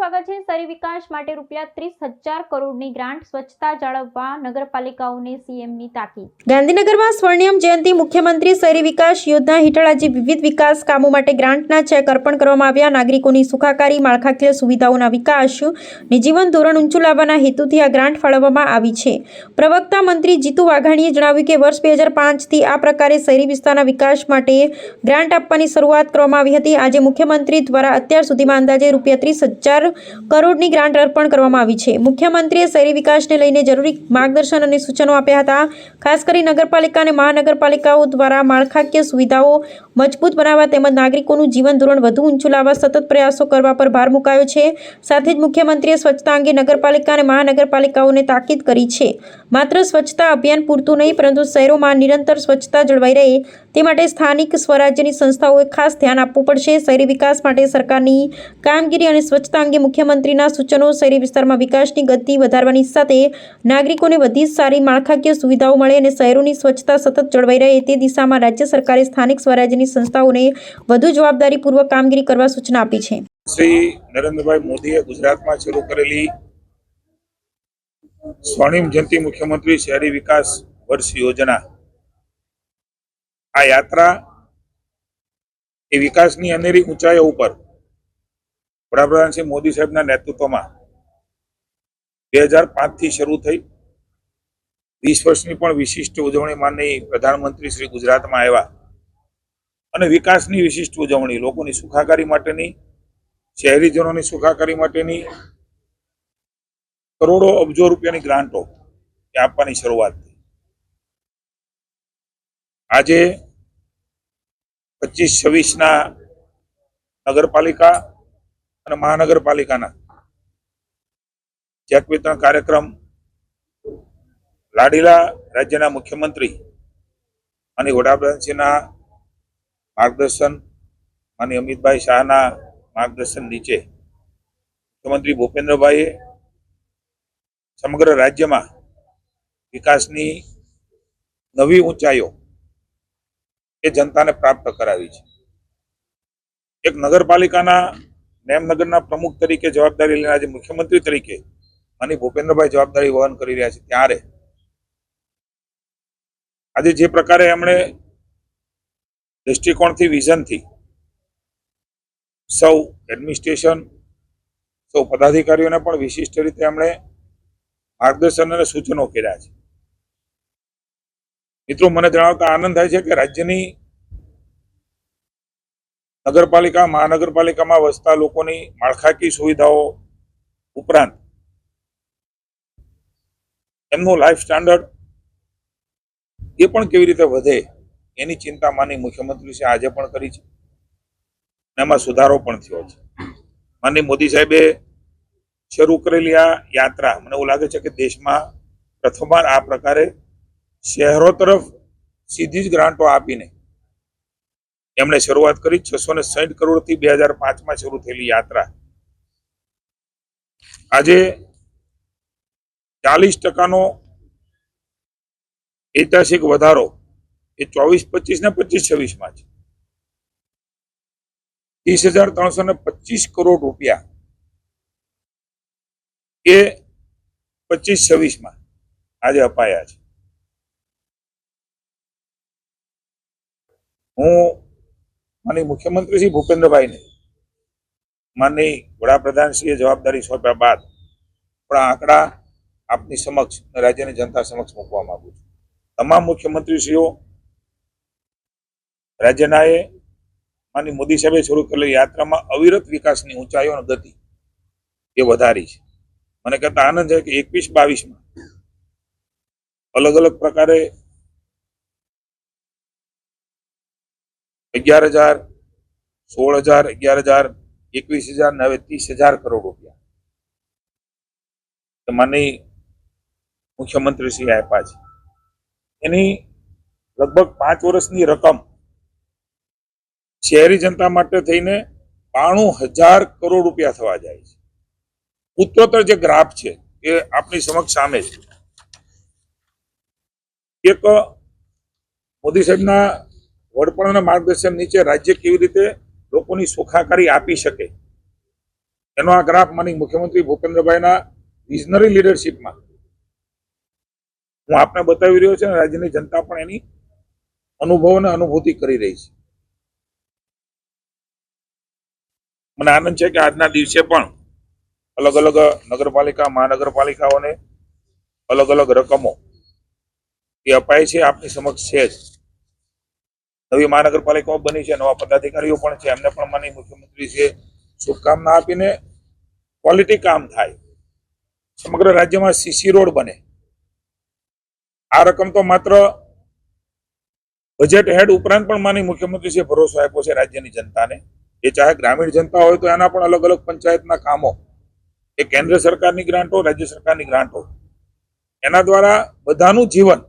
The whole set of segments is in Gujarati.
સ્વાગત છે। શહેરી વિકાસ માટે રૂપિયા 30,000 કરોડની ગ્રાન્ટ, સ્વચ્છતા જાળવવા નગરપાલિકાઓને સીએમની તાકીદ। ગાંધીનગરમાં સ્વર્ણિમ જયંતિ મુખ્યમંત્રી શહેરી વિકાસ યોજના હેઠળ આજે વિવિધ વિકાસ કામો માટે ગ્રાન્ટના ચેક અર્પણ કરવામાં આવ્યા। નાગરિકોની સુખાકારી, માળખાકીય સુવિધાઓના વિકાસ અને જીવન ધોરણ ઊંચું લાવવાના હેતુથી આ ગ્રાન્ટ ફાળવવામાં આવી છે। પ્રવક્તા મંત્રી જીતુ વાઘાણીએ જણાવ્યું કે વર્ષ 2005થી આ પ્રકારે શહેરી વિસ્તારના વિકાસ માટે ગ્રાન્ટ આપવાની શરૂઆત કરવામાં આવી હતી। આજે મુખ્યમંત્રી દ્વારા અત્યાર સુધીમાં અંદાજે રૂપિયા 30,000 કરોડની ગ્રાન્ટ અર્પણ કરવામાં આવી છે। મુખ્યમંત્રીએ શહેરી વિકાસને લઈને જરૂરી માર્ગદર્શન અને સૂચનો આપ્યા હતા। ખાસ કરી નગરપાલિકા અને મહાનગરપાલિકાઓ દ્વારા માળખાકીય સુવિધાઓ મજબૂત બનાવવા તેમજ નાગરિકોનું જીવન ધોરણ વધુ ઊંચું લાવવા સતત પ્રયાસો કરવા પર ભાર મુકાયો છે। સાથે જ મુખ્યમંત્રીએ સ્વચ્છતા અંગે નગરપાલિકા અને મહાનગરપાલિકાઓને તાકીદ કરી છે। માત્ર સ્વચ્છતા અભિયાન પૂરતું નહીં, પરંતુ શહેરોમાં નિરંતર સ્વચ્છતા જળવાઈ રહે તે માટે સ્થાનિક સ્વરાજ્યની સંસ્થાઓએ ખાસ ધ્યાન આપવું પડશે। શહેરી વિકાસ માટે સરકારની કામગીરી અને સ્વચ્છતા અંગે મુખ્યમંત્રીના સૂચનો શહેરી વિસ્તારમાં વિકાસની ગતિ વધારવાની સાથે નાગરિકોને વધુ સારી માળખાકીય સુવિધાઓ મળે અને શહેરોની સ્વચ્છતા સતત જળવાઈ રહે તે દિશામાં રાજ્ય સરકારે સ્થાનિક સ્વરાજ્યની સંસ્થાઓને વધુ જવાબદારીપૂર્વક કામગીરી કરવા સૂચના આપી છે। શ્રી નરેન્દ્રભાઈ મોદીએ ગુજરાતમાં શરૂ કરેલી સ્વર્ણિમ જયંતિ મુખ્યમંત્રી શહેરી વિકાસ વર્ષ યોજના, આ યાત્રા એ વિકાસની અનેરી ઊંચાઈઓ ઉપર વડાપ્રધાન શ્રી મોદી સાહેબના નેતૃત્વમાં 2005 થી શરૂ થઈ 20 વર્ષની પણ વિશિષ્ટ ઉજવણી માનનીય પ્રધાનમંત્રી શ્રી ગુજરાતમાં આવ્યા અને વિકાસની વિશિષ્ટ ઉજવણી, લોકોની સુખાકારી માટેની, શહેરીજનોની સુખાકારી માટેની કરોડો અબજો રૂપિયાની ગ્રાન્ટો એ આપવાની શરૂઆત થઈ। આજે 25-26 નગરપાલિકા અને મહાનગરપાલિકાના ચેક વિતરણ કાર્યક્રમ લાડીલા રાજ્યના મુખ્યમંત્રી અને વડાપ્રધાનશ્રીના માર્ગદર્શન, માનનીય અમિતભાઈ શાહના માર્ગદર્શન નીચે મુખ્યમંત્રી ભૂપેન્દ્રભાઈએ સમગ્ર રાજ્યમાં વિકાસની નવી ઊંચાઈઓ એ જનતાને પ્રાપ્ત કરાવી છે। એક નગરપાલિકાના નેમનગરના પ્રમુખ તરીકે જવાબદારી લઈને આજે મુખ્યમંત્રી તરીકે માનનીય ભૂપેન્દ્રભાઈ જવાબદારી વહન કરી રહ્યા છે, ત્યારે આજે જે પ્રકારે એમણે દૃષ્ટિકોણથી, વિઝનથી સૌ એડમિનિસ્ટ્રેશન, સૌ પદાધિકારીઓને પણ વિશિષ્ટ રીતે એમણે માર્ગદર્શન અને સૂચનો કર્યા છે। મિત્રો, મને જણાવતા આનંદ થાય છે કે રાજ્યની નગરપાલિકા, મહાનગરપાલિકામાં વસતા લોકોની માળખાકીય સુવિધાઓ ઉપરાંત એમનું લાઈફ સ્ટાન્ડર્ડ એ પણ કેવી રીતે વધે એની ચિંતા માનનીય મુખ્યમંત્રી આજે પણ કરી છે, એમાં સુધારો પણ થયો છે। માનનીય મોદી સાહેબે શરૂ કરેલી આ યાત્રા, મને એવું લાગે છે કે દેશમાં પ્રથમવાર આ પ્રકારે શહેરો તરફ સીધી જ ગ્રાન્ટો આપીને એમણે શરૂઆત કરી। 660 કરોડથી 2005માં શરૂ થયેલી યાત્રા આજે 40% ઐતિહાસિક વધારો એ 24-25 ને 25-26માં છે। 30,325 કરોડ રૂપિયા એ 25-26માં આજે અપાયા છે। હું માનનીય મુખ્યમંત્રી શ્રી ભૂપેન્દ્રભાઈને માનનીય વડાપ્રધાનશ્રીએ જવાબદારી સોંપ્યા બાદ પણ આંકડા આપની સમક્ષ, રાજ્યની જનતા સમક્ષ મૂકવા માંગુ છું। તમામ મુખ્યમંત્રીશ્રીઓ રાજ્યના એ માનનીય મોદી સાહેબે શરૂ કરેલી યાત્રામાં અવિરત વિકાસની ઊંચાઈઓ અને ગતિ એ વધારી છે। મને કહેતા આનંદ છે કે 21-22માં અલગ અલગ પ્રકારે 11,000, 16,000, 11,000, 21,000 ને હવે 30,000 કરોડ રૂપિયા માનનીય મુખ્યમંત્રીશ્રીએ આપ્યા છે। એની લગભગ 5 વર્ષની રકમ શહેરી જનતા માટે થઈને 92,000 કરોડ રૂપિયા થવા જાય છે। ઉત્તરોત્તર જે ગ્રાફ છે એ આપની સમક્ષ સામે છે। એક મોદી સાહેબના વડપણ અને માર્ગદર્શન નીચે રાજ્ય કેવી રીતે લોકોની સુખાકારી આપી શકે એનો આ ગ્રાફ માની મુખ્યમંત્રી ભૂપેન્દ્રભાઈના વિઝનરી લીડરશીપમાં હું આપને બતાવી રહ્યો છું અને રાજ્યની જનતા પણ એની અનુભવ અને અનુભૂતિ કરી રહી છે. મને આનંદ છે કે આજના દિવસે પણ અલગ અલગ નગરપાલિકા મહાનગરપાલિકાઓને અલગ અલગ રકમો એ અપાય છે, આપની સમક્ષ છે જ. નવી મહાનગરપાલિકાઓ બની છે, નવા પદાધિકારીઓ પણ છે, એમને પણ માનનીય મુખ્યમંત્રી છે શુભકામના આપીને ક્વોલિટી કામ થાય, સમગ્ર રાજ્યમાં સીસી રોડ બને. આ રકમ તો માત્ર બજેટ હેડ ઉપરાંત પણ માનનીય મુખ્યમંત્રીશ્રીએ ભરોસો આપ્યો છે રાજ્યની જનતાને. એ ચાહે ગ્રામીણ જનતા હોય તો એના પણ અલગ અલગ પંચાયતના કામો, એ કેન્દ્ર સરકારની ગ્રાન્ટો, રાજ્ય સરકારની ગ્રાન્ટો, એના દ્વારા બધાનું જીવન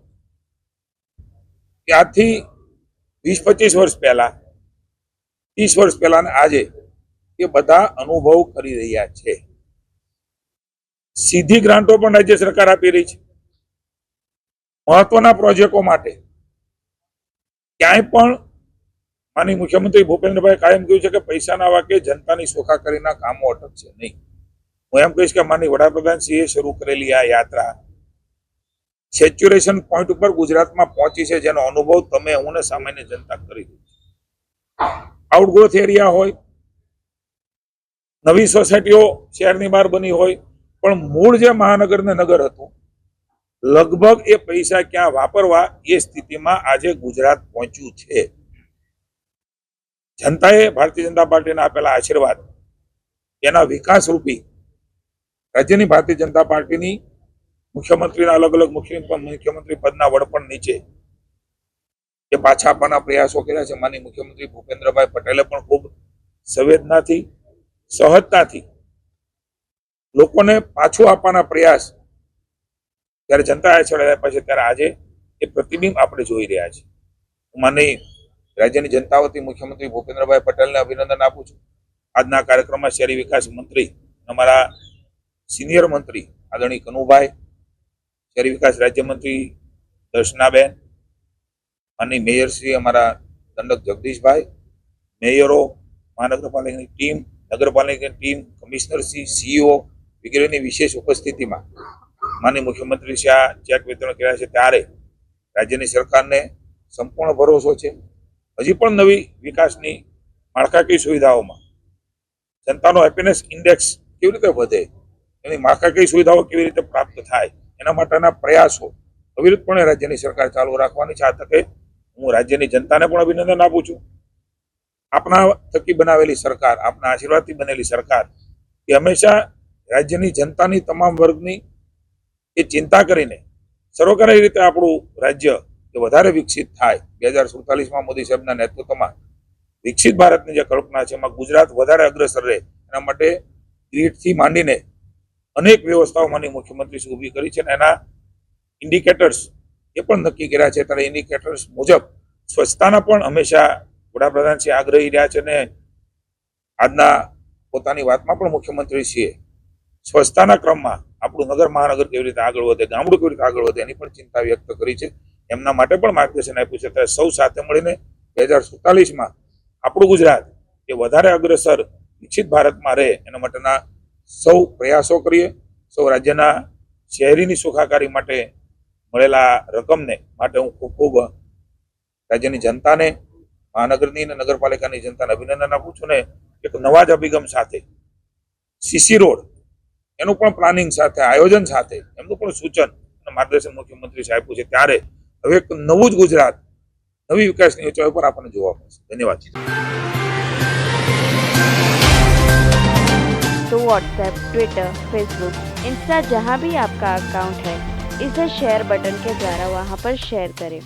આજથી 20-25 વર્ષ પહેલા, 30 વર્ષ પહેલા અને આજે એ બધા અનુભવ કરી રહ્યા છે. સીધી ગ્રાન્ટો પણ રાજ્ય સરકાર આપી રહી છે. મહત્વના પ્રોજેક્ટો માટે ક્યાંય પણ માનનીય મુખ્યમંત્રી ભૂપેન્દ્રભાઈ કાયમ કહ્યું છે કે પૈસાના વાકે જનતાની સુખાકારીના કામો અટકશે નહીં. હું એમ કહીશ કે માનનીય વડાપ્રધાનશ્રીએ શરૂ કરેલી આ યાત્રા સેચ્યુરેશન પોઈન્ટ ઉપર ગુજરાતમાં પહોંચી છે, જેનો અનુભવ તમે, હું ને સામાન્ય જનતા કરી છે. આઉટગ્રોથ એરિયા હોય, નવી સોસાયટીઓ શહેરની બહાર બની હોય, પણ મૂળ જે મહાનગર ને નગર હતું, લગભગ એ પૈસા ક્યાં વાપરવા એ સ્થિતિમાં આજે ગુજરાત પહોંચ્યું છે. જનતાએ ભારતીય જનતા પાર્ટીને આપેલા આશીર્વાદ, એના વિકાસ રૂપી રાજ્યની ભારતીય જનતા પાર્ટીની મુખ્યમંત્રીના અલગ અલગ મુખ્યમંત્રી પદના વડપણ નીચે એ પાછા આપવાના પ્રયાસો કર્યા છે. માનનીય મુખ્યમંત્રી ભૂપેન્દ્રભાઈ પટેલે પણ ખૂબ સંવેદનાથી, સહજતાથી લોકોને પાછું આપવાના પ્રયાસ જ્યારે જનતાએ આપ્યા છે, ત્યારે આજે એ પ્રતિબિંબ આપણે જોઈ રહ્યા છીએ. હું માનનીય રાજ્યની જનતા વતી મુખ્યમંત્રી ભૂપેન્દ્રભાઈ પટેલને અભિનંદન આપું છું. આજના કાર્યક્રમમાં શહેરી વિકાસ મંત્રી, અમારા સિનિયર મંત્રી આદરણીય કનુભાઈ, શહેરી વિકાસ રાજ્યમંત્રી દર્શનાબેન, માનનીય મેયરશ્રી અમારા દંડક જગદીશભાઈ, મેયરો, મહાનગરપાલિકાની ટીમ, નગરપાલિકાની ટીમ, કમિશનરશ્રી, સીઈઓ વગેરેની વિશેષ ઉપસ્થિતિમાં માનનીય મુખ્યમંત્રીશ્રી આ ચેક વિતરણ કર્યા છે, ત્યારે રાજ્યની સરકારને સંપૂર્ણ ભરોસો છે. હજી પણ નવી વિકાસની માળખાકીય સુવિધાઓમાં જનતાનો હેપીનેસ ઇન્ડેક્સ કેવી રીતે વધે, એની માળખાકીય સુવિધાઓ કેવી રીતે પ્રાપ્ત થાય, એના માટેના પ્રયાસો અવિરતપણે રાજ્યની સરકાર ચાલુ રાખવાની છે. આ તકે હું રાજ્યની જનતાને પણ અભિનંદન આપું છું. આપના થકી બનાવેલી સરકાર, આપના આશીર્વાદથી બનેલી સરકાર એ હંમેશા રાજ્યની જનતાની તમામ વર્ગની એ ચિંતા કરીને સર્વકારી રીતે આપણું રાજ્ય એ વધારે વિકસિત થાય. 2047માં મોદી સાહેબના નેતૃત્વમાં વિકસિત ભારતની જે કલ્પના છે, એમાં ગુજરાત વધારે અગ્રસર રહે, એના માટે ગ્રીડથી માંડીને અનેક વ્યવસ્થાઓ માની મુખ્યમંત્રી ઊભી કરી છે, અને એના ઇન્ડિકેટર્સ એ પણ નક્કી કર્યા છે. ત્યારે ઇન્ડિકેટર્સ મુજબ સ્વચ્છતાના પણ હંમેશા વડાપ્રધાનશ્રી આગ્રહી રહ્યા છે, અને આજના પોતાની વાતમાં પણ મુખ્યમંત્રીશ્રીએ સ્વચ્છતાના ક્રમમાં આપણું નગર મહાનગર કેવી રીતે આગળ વધે, ગામડું કેવી રીતે આગળ વધે, એની પણ ચિંતા વ્યક્ત કરી છે. એમના માટે પણ માર્ગદર્શન આપ્યું છે. ત્યારે સૌ સાથે મળીને 2047માં આપણું ગુજરાત એ વધારે અગ્રસર વિકસિત ભારતમાં રહે, એના માટેના સૌ પ્રયાસો કરીએ. સૌ રાજ્યના શહેરીની સુખાકારી માટે મળેલા રકમને માટે હું ખૂબ ખૂબ રાજ્યની જનતાને, મહાનગરની અને નગરપાલિકાની જનતાને અભિનંદન આપું છું. ને એક નવા જ અભિગમ સાથે સીસી રોડ, એનું પણ પ્લાનિંગ સાથે, આયોજન સાથે, એમનું પણ સૂચન અને માર્ગદર્શન મુખ્યમંત્રી આપ્યું છે. ત્યારે હવે એક નવું જ ગુજરાત, નવી વિકાસની ઊંચાઈ પર આપણને જોવા મળશે. ધન્યવાદ. तो व्हाट्सएप, ट्विटर, फेसबुक, इंस्टा जहाँ भी आपका अकाउंट है, इसे शेयर बटन के द्वारा वहाँ पर शेयर करें